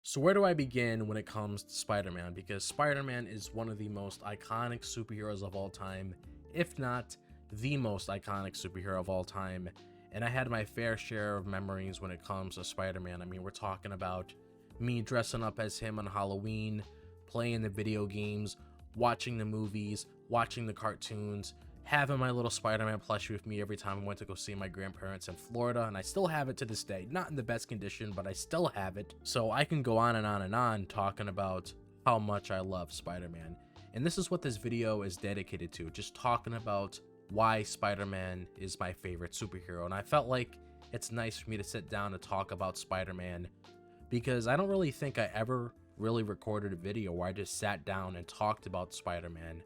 So where do I begin when it comes to Spider-Man? Because Spider-Man is one of the most iconic superheroes of all time, if not the most iconic superhero of all time. And I had my fair share of memories when it comes to Spider-Man. I mean, we're talking about me dressing up as him on Halloween, playing the video games, watching the movies, watching the cartoons, having my little Spider-Man plushie with me every time I went to go see my grandparents in Florida, and I still have it to this day. Not in the best condition, but I still have it. So I can go on and on and on talking about how much I love Spider-Man. And this is what this video is dedicated to, just talking about why Spider-Man is my favorite superhero. And I felt like it's nice for me to sit down and talk about Spider-Man because I don't really think I ever really recorded a video where I just sat down and talked about Spider-Man.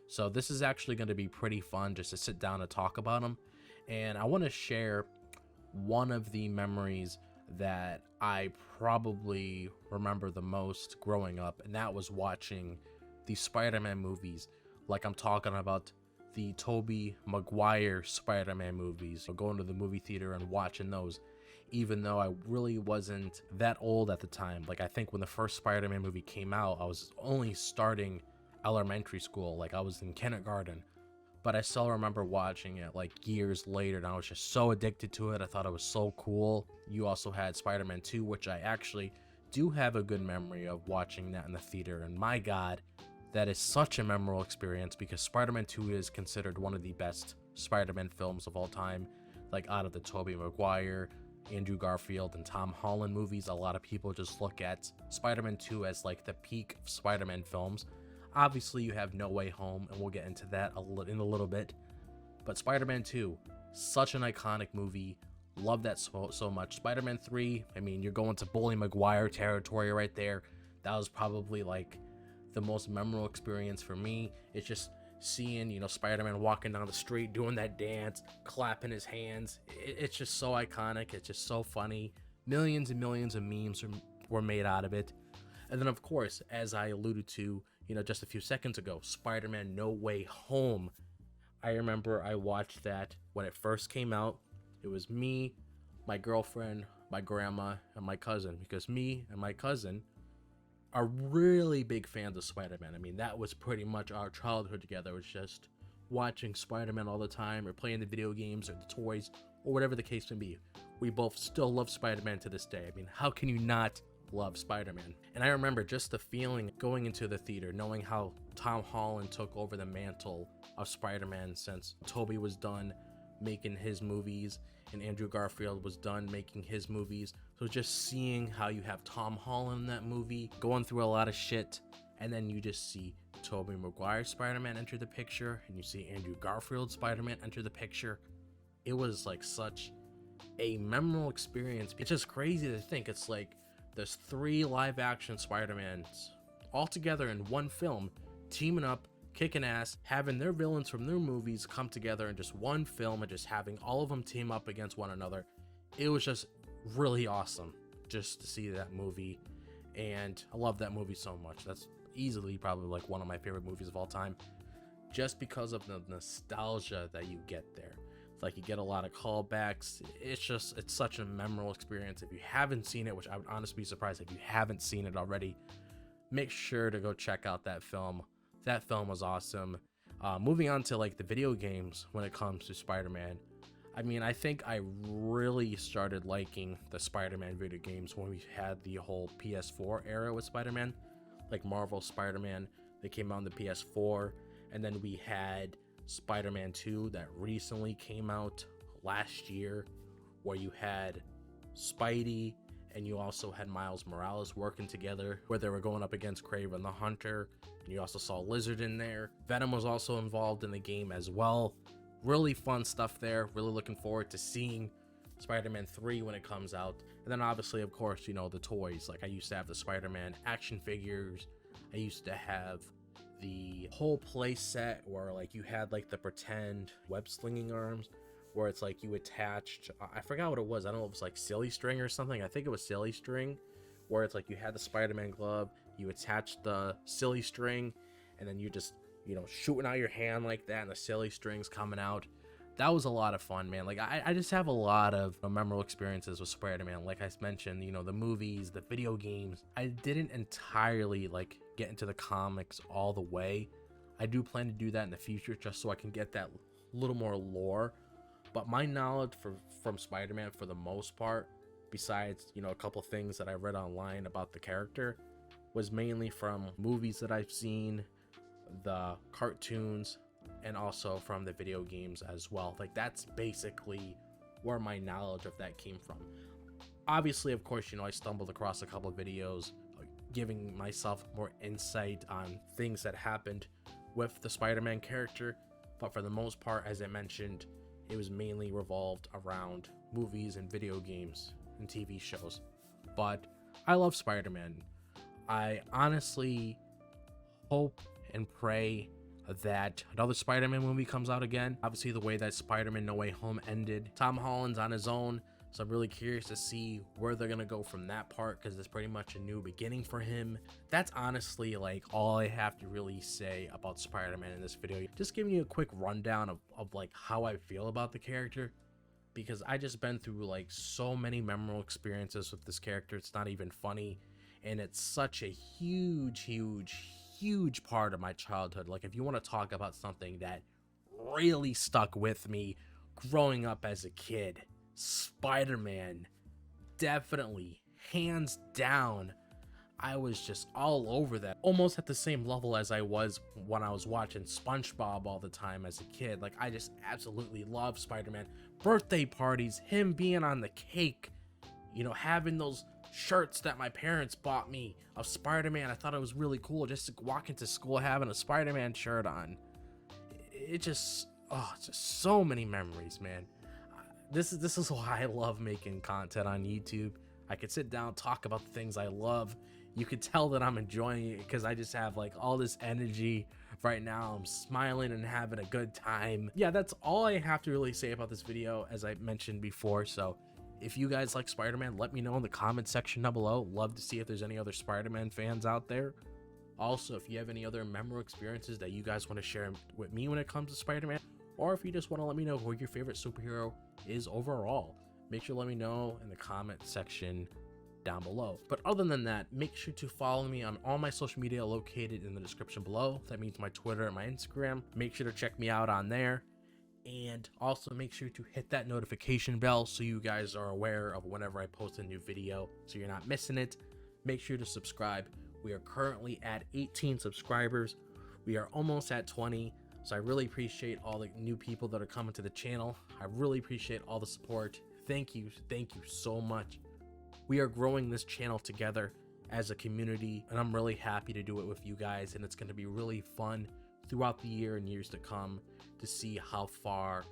So this is actually going to be pretty fun just to sit down and talk about him. And I want to share one of the memories that I probably remember the most growing up, and that was watching the Spider-Man movies. Like, I'm talking about the Tobey Maguire Spider-Man movies. So going to the movie theater and watching those, even though I really wasn't that old at the time. Like, I think when the first Spider-Man movie came out, I was only starting elementary school, like I was in kindergarten, but I still remember watching it like years later, and I was just so addicted to it. I thought it was so cool. You also had Spider-Man 2, which I actually do have a good memory of watching that in the theater, and my god, that is such a memorable experience because Spider-Man 2 is considered one of the best Spider-Man films of all time. Like, out of the Tobey Maguire, Andrew Garfield, and Tom Holland movies, a lot of people just look at Spider-Man 2 as like the peak of Spider-Man films. Obviously, you have No Way Home, and we'll get into that in a little bit. But Spider-Man 2, such an iconic movie. Love that so much. Spider-Man 3, I mean, you're going to Bully Maguire territory right there. That was probably like the most memorable experience for me. It's just seeing, Spider-Man walking down the street, doing that dance, clapping his hands. It's just so iconic. It's just so funny. Millions and millions of memes were made out of it. And then, of course, as I alluded to, just a few seconds ago, Spider-Man No Way Home. I remember I watched that when it first came out. It was me, my girlfriend, my grandma, and my cousin, because me and my cousin are really big fans of Spider-Man. I mean, that was pretty much our childhood together. It was just watching Spider-Man all the time, or playing the video games or the toys, or whatever the case may be. We both still love Spider-Man to this day. I mean, how can you not love Spider-Man? And I remember just the feeling going into the theater, knowing how Tom Holland took over the mantle of Spider-Man since Tobey was done making his movies and Andrew Garfield was done making his movies. So just seeing how you have Tom Holland in that movie going through a lot of shit, and then you just see Tobey Maguire Spider-Man enter the picture, and you see Andrew Garfield Spider-Man enter the picture. It was like such a memorable experience. It's just crazy to think it's like there's 3 live action Spider-Mans all together in one film, teaming up, kicking ass, having their villains from their movies come together in just one film, and just having all of them team up against one another. It was just really awesome just to see that movie, and I love that movie so much. That's easily probably like one of my favorite movies of all time, just because of the nostalgia that you get there. Like, you get a lot of callbacks. It's such a memorable experience. If you haven't seen it, which I would honestly be surprised if you haven't seen it already, make sure to go check out that film. That film was awesome. Moving on to like the video games when it comes to Spider-Man. I mean, I think I really started liking the Spider-Man video games when we had the whole PS4 era with Spider-Man, like Marvel Spider-Man. They came out on the PS4, and then we had Spider-Man 2 that recently came out last year, where you had Spidey and you also had Miles Morales working together, where they were going up against Kraven the Hunter, and you also saw Lizard in there. Venom was also involved in the game as well. Really fun stuff there. Really looking forward to seeing Spider-Man 3 when it comes out. And then obviously, of course, the toys. Like, I used to have the Spider-Man action figures. I used to have the whole play set where like you had like the pretend web slinging arms, where it's like you attached, I forgot what it was, I don't know if it was like silly string or something. I think it was silly string, where it's like you had the Spider-Man glove, you attached the silly string, and then you just shooting out your hand like that, and the silly string's coming out. that was a lot of fun, man. Like I just have a lot of memorable experiences with Spider-Man. Like I mentioned, the movies, the video games. I didn't entirely like get into the comics all the way. I do plan to do that in the future just so I can get that little more lore. But my knowledge from Spider-Man, for the most part, besides a couple things that I read online about the character, was mainly from movies that I've seen, the cartoons, and also from the video games as well. Like that's basically where my knowledge of that came from. Obviously, of course, I stumbled across a couple of videos giving myself more insight on things that happened with the Spider-Man character, but for the most part, as I mentioned, it was mainly revolved around movies and video games and TV shows. But I love Spider-Man. I honestly hope and pray that another Spider-Man movie comes out again. Obviously, the way that Spider-Man No Way Home ended, Tom Holland's on his own, so I'm really curious to see where they're gonna go from that part, because it's pretty much a new beginning for him. That's honestly like all I have to really say about Spider-Man in this video. Just giving you a quick rundown of like how I feel about the character, because I just been through like so many memorable experiences with this character. It's not even funny, and it's such a huge part of my childhood. Like if you want to talk about something that really stuck with me growing up as a kid, Spider-Man, definitely, hands down. I was just all over that, almost at the same level as I was when I was watching SpongeBob all the time as a kid. Like I just absolutely love Spider-Man. Birthday parties, him being on the cake, having those shirts that my parents bought me of Spider-Man. I thought it was really cool just to walk into school having a Spider-Man shirt on. It's just so many memories, man. This is why I love making content on YouTube. I could sit down, talk about the things I love. You could tell that I'm enjoying it because I just have like all this energy right now. I'm smiling and having a good time. Yeah, that's all I have to really say about this video, as I mentioned before. So if you guys like Spider-Man, let me know in the comment section down below. Love to see if there's any other Spider-Man fans out there. Also, if you have any other memorable experiences that you guys want to share with me when it comes to Spider-Man, or if you just want to let me know who your favorite superhero is overall, make sure to let me know in the comment section down below. But other than that, make sure to follow me on all my social media located in the description below. That means my Twitter and my Instagram. Make sure to check me out on there. And also make sure to hit that notification bell so you guys are aware of whenever I post a new video, so you're not missing it. Make sure to subscribe. We are currently at 18 subscribers. We are almost at 20. So I really appreciate all the new people that are coming to the channel. I really appreciate all the support. Thank you so much. We are growing this channel together as a community, and I'm really happy to do it with you guys, and it's going to be really fun throughout the year and years to come to see how far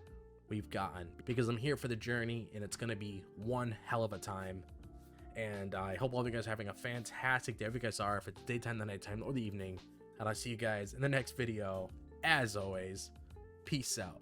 we've gotten, because I'm here for the journey, and it's going to be one hell of a time. And I hope all of you guys are having a fantastic day, if you guys are, if it's daytime, the nighttime, or the evening. And I'll see you guys in the next video. As always, peace out.